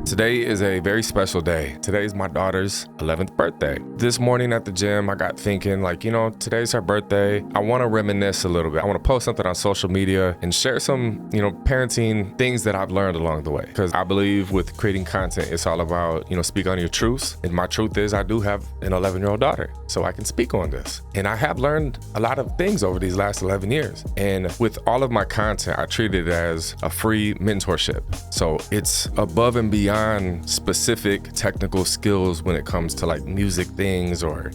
Today is a very special day. Today is my daughter's 11th birthday. This morning at the gym, I got thinking today's her birthday. I want to reminisce a little bit. I want to post something on social media and share some, parenting things that I've learned along the way. Because I believe with creating content, it's all about, speak on your truths. And my truth is I do have an 11-year-old daughter, so I can speak on this. And I have learned a lot of things over these last 11 years. And with all of my content, I treat it as a free mentorship. So it's above and beyond specific technical skills when it comes to like music things or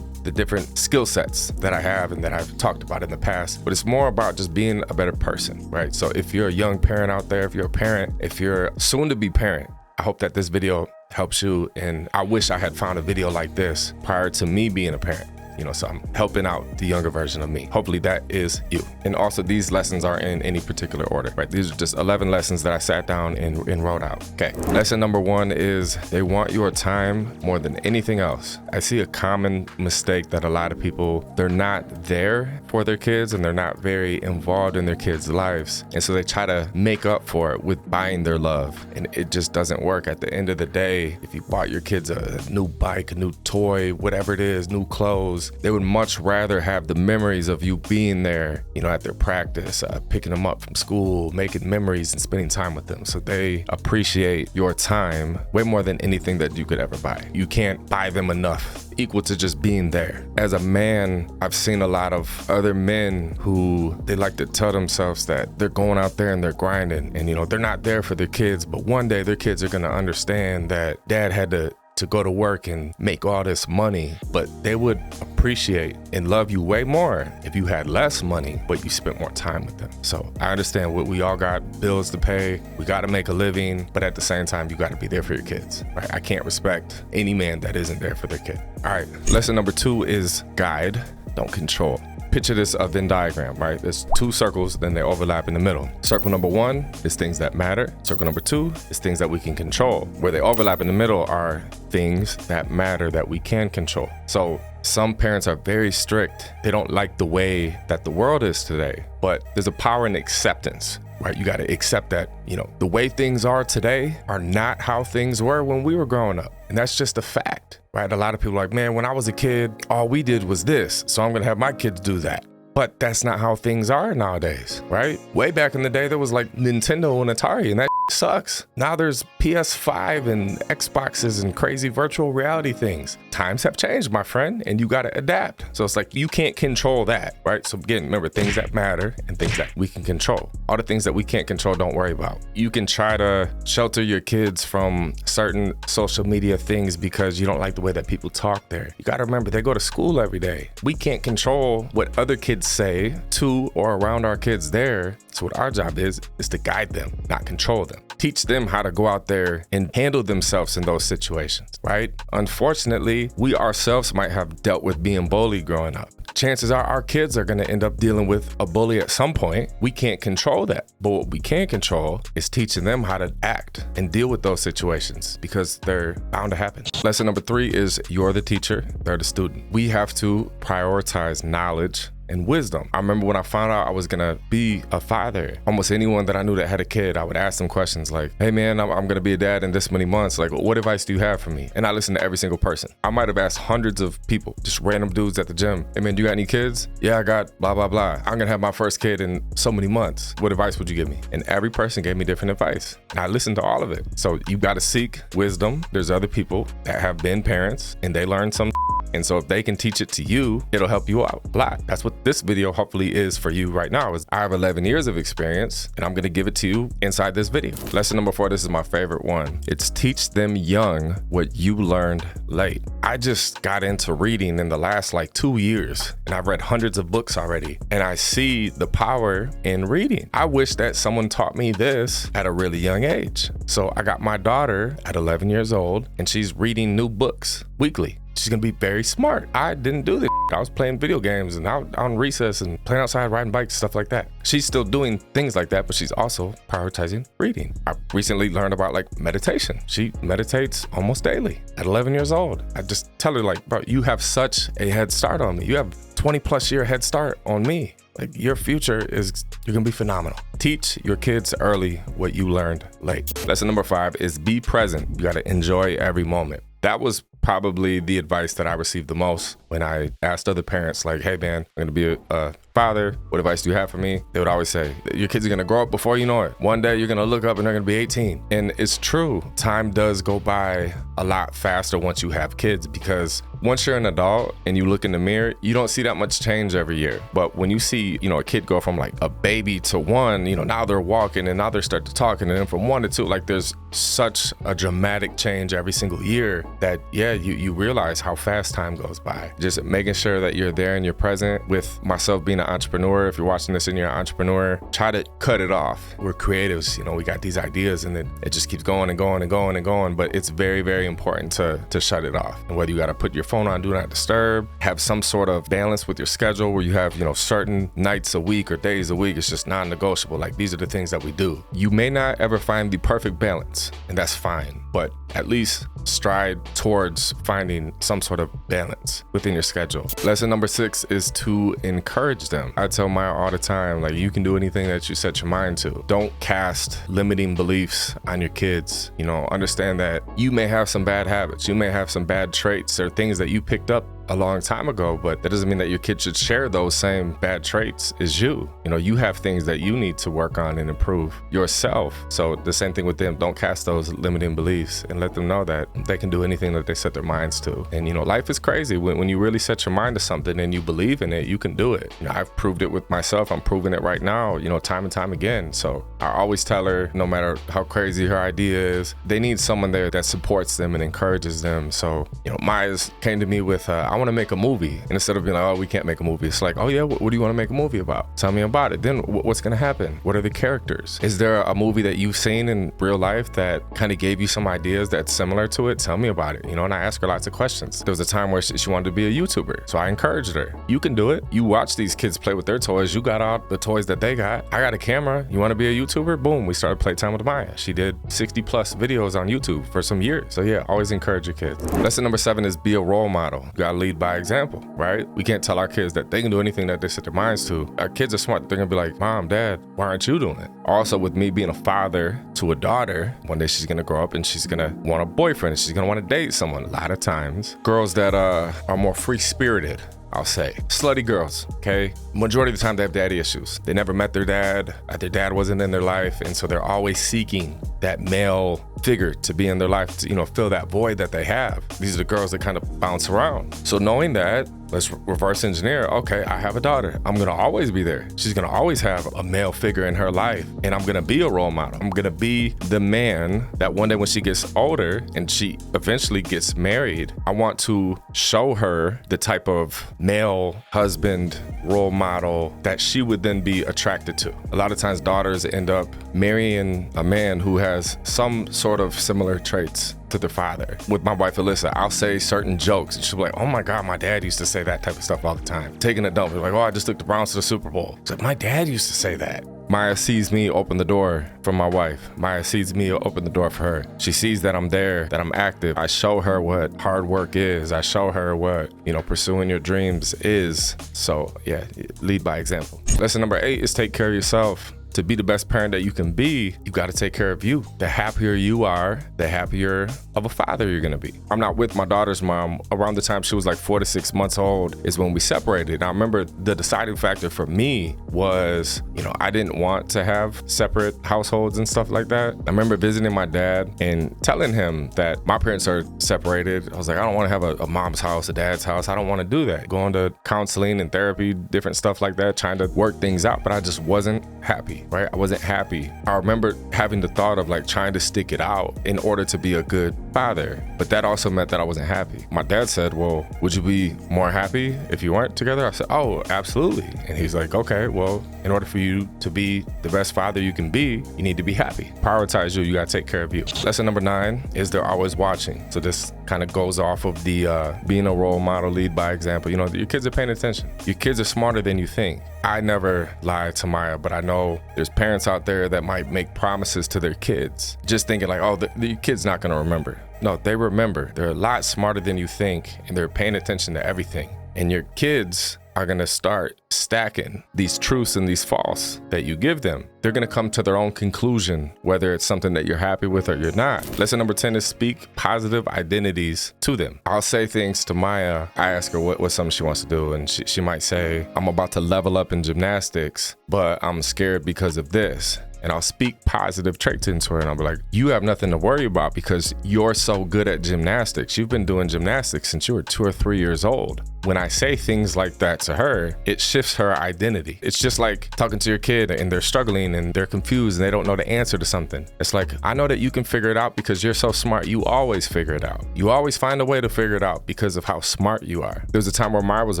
the different skill sets that I have and that I've talked about in the past, but it's more about just being a better person, right? So if you're a young parent out there, if you're a parent, if you're soon to be parent, I hope that this video helps you. And I wish I had found a video like this prior to me being a parent. So I'm helping out the younger version of me. Hopefully that is you. And also these lessons aren't in any particular order, right? These are just 11 lessons that I sat down and wrote out. Okay, lesson number 1 is they want your time more than anything else. I see a common mistake that a lot of people, they're not there for their kids and they're not very involved in their kids' lives. And so they try to make up for it with buying their love. And it just doesn't work. At the end of the day, if you bought your kids a new bike, a new toy, whatever it is, new clothes, they would much rather have the memories of you being there, at their practice, picking them up from school, making memories and spending time with them. So they appreciate your time way more than anything that you could ever buy. You can't buy them enough equal to just being there. As a man, I've seen a lot of other men who they like to tell themselves that they're going out there and they're grinding and, they're not there for their kids, but one day their kids are going to understand that dad had to go to work and make all this money, but they would appreciate and love you way more if you had less money, but you spent more time with them. So I understand we all got bills to pay. We got to make a living, but at the same time, you got to be there for your kids, right? I can't respect any man that isn't there for their kid. All right. Lesson number 2 is guide, don't control. Picture this a Venn diagram, right? There's 2 circles, then they overlap in the middle. Circle number 1 is things that matter. Circle number 2 is things that we can control. Where they overlap in the middle are things that matter that we can control. So some parents are very strict. They don't like the way that the world is today, but there's a power in acceptance, right? You got to accept that, the way things are today are not how things were when we were growing up. And that's just a fact, right? A lot of people are like, man, when I was a kid, all we did was this, so I'm going to have my kids do that. But that's not how things are nowadays, right? Way back in the day, there was like Nintendo and Atari, and that sucks. Now there's PS5 and Xboxes and crazy virtual reality things. Times have changed, my friend, and you got to adapt. So it's like you can't control that, right? So again, remember things that matter and things that we can control. All the things that we can't control, don't worry about. You can try to shelter your kids from certain social media things because you don't like the way that people talk there. You got to remember they go to school every day. We can't control what other kids say to or around our kids there. So what our job is to guide them, not control them. Teach them how to go out there and handle themselves in those situations, right? Unfortunately, we ourselves might have dealt with being bullied growing up. Chances are our kids are going to end up dealing with a bully at some point. We can't control that. But what we can control is teaching them how to act and deal with those situations because they're bound to happen. Lesson number 3 is you're the teacher, they're the student. We have to prioritize knowledge and wisdom. I remember when I found out I was gonna be a father, almost anyone that I knew that had a kid, I would ask them questions like, hey man, I'm gonna be a dad in this many months. Like, what advice do you have for me? And I listened to every single person. I might have asked hundreds of people, just random dudes at the gym. Hey man, do you got any kids? Yeah, I got blah, blah, blah. I'm gonna have my first kid in so many months. What advice would you give me? And every person gave me different advice. And I listened to all of it. So you gotta seek wisdom. There's other people that have been parents and they learned some. And so if they can teach it to you, it'll help you out a lot. That's what this video hopefully is for you right now. Is I have 11 years of experience and I'm gonna give it to you inside this video. Lesson number 4, this is my favorite one. It's teach them young what you learned late. I just got into reading in the last 2 years and I've read hundreds of books already. And I see the power in reading. I wish that someone taught me this at a really young age. So I got my daughter at 11 years old and she's reading new books weekly. She's gonna be very smart. I didn't do this. I was playing video games and out on recess and playing outside, riding bikes, stuff like that. She's still doing things like that, but she's also prioritizing reading. I recently learned about meditation. She meditates almost daily at 11 years old. I just tell her bro, you have such a head start on me. You have 20+ year head start on me. Like your future is, you're gonna be phenomenal. Teach your kids early what you learned late. Lesson number 5 is be present. You gotta enjoy every moment. That was probably the advice that I received the most when I asked other parents, like, hey man, I'm gonna be a father. What advice do you have for me? They would always say, your kids are gonna grow up before you know it. One day you're gonna look up and they're gonna be 18. And it's true. Time does go by a lot faster once you have kids, because once you're an adult and you look in the mirror, you don't see that much change every year. But when you see, a kid go from like a baby to 1, now they're walking and now they start to talk, and then from 1 to 2, like there's such a dramatic change every single year that, yeah, you realize how fast time goes by. Just making sure that you're there and you're present. With myself being an entrepreneur, if you're watching this and you're an entrepreneur, try to cut it off. We're creatives, we got these ideas and then it just keeps going and going and going and going, but it's very, very important to shut it off. And whether you got to put your phone on do not disturb, have some sort of balance with your schedule where you have, certain nights a week or days a week, it's just non-negotiable. Like, these are the things that we do. You may not ever find the perfect balance, and that's fine, but at least stride towards finding some sort of balance within your schedule. Lesson number 6 is to encourage them. I tell Maya all the time, like, you can do anything that you set your mind to. Don't cast limiting beliefs on your kids. Understand that you may have some bad habits, you may have some bad traits or things that you picked up a long time ago, but that doesn't mean that your kid should share those same bad traits as you. You have things that you need to work on and improve yourself. So the same thing with them. Don't cast those limiting beliefs and let them know that they can do anything that they set their minds to. And life is crazy. When you really set your mind to something and you believe in it, you can do it. I've proved it with myself. I'm proving it right now, time and time again. So I always tell her, no matter how crazy her idea is, they need someone there that supports them and encourages them. So, Maya's came to me with, I want to make a movie. And instead of being like, oh, we can't make a movie, it's like, oh yeah, what do you want to make a movie about? Tell me about it. Then what's going to happen? What are the characters? Is there a movie that you've seen in real life that kind of gave you some ideas that's similar to it? Tell me about it. And I ask her lots of questions. There was a time where she wanted to be a YouTuber. So I encouraged her. You can do it. You watch these kids play with their toys. You got all the toys that they got. I got a camera. You want to be a YouTuber? Boom. We started playtime with Maya. She did 60 plus videos on YouTube for some years. So yeah, always encourage your kids. Lesson number 7 is be a role model. You gotta lead by example, right? We can't tell our kids that they can do anything that they set their minds to. Our kids are smart. They're gonna be like, Mom, Dad, why aren't you doing it? Also, with me being a father to a daughter, one day she's gonna grow up and she's gonna want a boyfriend and she's gonna want to date someone. A lot of times, girls that are more free-spirited, I'll say. Slutty girls, okay? Majority of the time they have daddy issues. They never met their dad. Their dad wasn't in their life. And so they're always seeking that male figure to be in their life to, fill that void that they have. These are the girls that kind of bounce around. So knowing that, let's reverse engineer. Okay, I have a daughter. I'm gonna always be there. She's gonna always have a male figure in her life, and I'm gonna be a role model. I'm gonna be the man that one day when she gets older and she eventually gets married, I want to show her the type of male husband role model that she would then be attracted to. A lot of times daughters end up marrying a man who has some sort of similar traits to their father. With my wife Alyssa, I'll say certain jokes and she'll be like, oh my God, my dad used to say that type of stuff all the time. Taking a dump, like, oh, I just took the Browns to the Super Bowl. It's like, my dad used to say that. Maya sees me open the door for my wife. Maya sees me open the door for her. She sees that I'm there, that I'm active. I show her what hard work is. I show her what, pursuing your dreams is. So yeah, lead by example. Lesson number 8 is take care of yourself. To be the best parent that you can be, you got to take care of you. The happier you are, the happier of a father you're going to be. I'm not with my daughter's mom. Around the time she was like 4 to 6 months old is when we separated. And I remember the deciding factor for me was, I didn't want to have separate households and stuff like that. I remember visiting my dad and telling him that my parents are separated. I was like, I don't want to have a mom's house, a dad's house. I don't want to do that. Going to counseling and therapy, different stuff like that, trying to work things out, but I just wasn't happy. Right? I wasn't happy. I remember having the thought of like trying to stick it out in order to be a good father, but that also meant that I wasn't happy. My dad said, well, would you be more happy if you weren't together? I said, oh, absolutely. And he's like, okay, well, in order for you to be the best father you can be, you need to be happy. Prioritize you. You got to take care of you. Lesson number 9 is they're always watching. So this kind of goes off of the being a role model, lead by example. Your kids are paying attention. Your kids are smarter than you think. I never lied to Maya, but I know there's parents out there that might make promises to their kids, just thinking like, oh, the kid's not gonna remember. No, they remember. They're a lot smarter than you think, and they're paying attention to everything. And your kids are gonna start stacking these truths and these false that you give them. They're gonna come to their own conclusion, whether it's something that you're happy with or you're not. Lesson number 10 is speak positive identities to them. I'll say things to Maya. I ask her what's something she wants to do, and she might say, I'm about to level up in gymnastics, but I'm scared because of this. And I'll speak positive traits into her, and I'll be like, you have nothing to worry about because you're so good at gymnastics. You've been doing gymnastics since you were 2 or 3 years old. When I say things like that to her, it shifts her identity. It's just like talking to your kid and they're struggling and they're confused and they don't know the answer to something. It's like, I know that you can figure it out because you're so smart. You always figure it out. You always find a way to figure it out because of how smart you are. There was a time where Maya was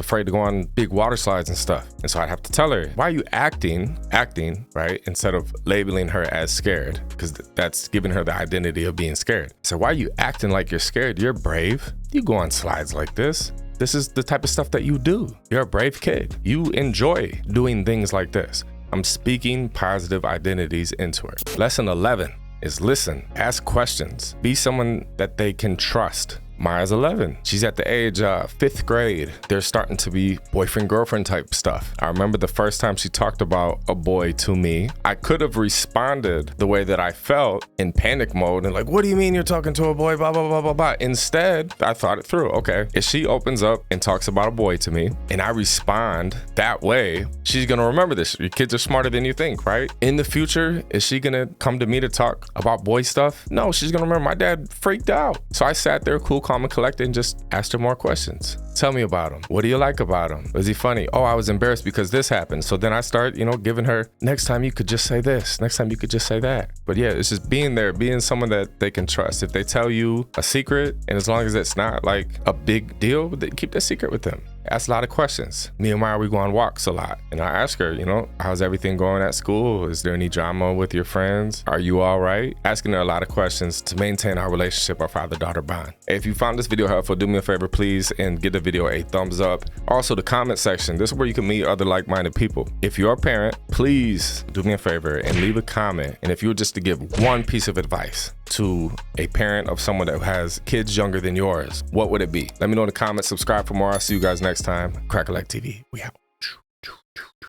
afraid to go on big water slides and stuff. And so I'd have to tell her, why are you acting, right? Instead of labeling her as scared, because that's giving her the identity of being scared. So why are you acting like you're scared? You're brave. You go on slides like this. This is the type of stuff that you do. You're a brave kid. You enjoy doing things like this. I'm speaking positive identities into her. Lesson 11 is listen, ask questions, be someone that they can trust. Maya's 11. She's at the age of 5th grade. There's starting to be boyfriend-girlfriend type stuff. I remember the first time she talked about a boy to me, I could have responded the way that I felt in panic mode and like, what do you mean you're talking to a boy, blah, blah, blah, blah, blah. Instead, I thought it through. Okay, if she opens up and talks about a boy to me and I respond that way, she's gonna remember this. Your kids are smarter than you think, right? In the future, is she gonna come to me to talk about boy stuff? No, she's gonna remember my dad freaked out. So I sat there cool, calm, and collected and just asked her more questions. Tell me about him. What do you like about him? Was he funny? Oh, I was embarrassed because this happened. So then I start, giving her, next time you could just say this. Next time you could just say that. But yeah, it's just being there, being someone that they can trust. If they tell you a secret, and as long as it's not like a big deal, keep that secret with them. Ask a lot of questions. Me and Maya, we go on walks a lot. And I ask her, how's everything going at school? Is there any drama with your friends? Are you all right? Asking her a lot of questions to maintain our relationship, our father-daughter bond. If you found this video helpful, do me a favor, please, and give the video a thumbs up. Also, the comment section. This is where you can meet other like-minded people. If you're a parent, please do me a favor and leave a comment. And if you were just to give one piece of advice to a parent of someone that has kids younger than yours, what would it be? Let me know in the comments. Subscribe for more. I'll see you guys next time. Cracka TV. We out.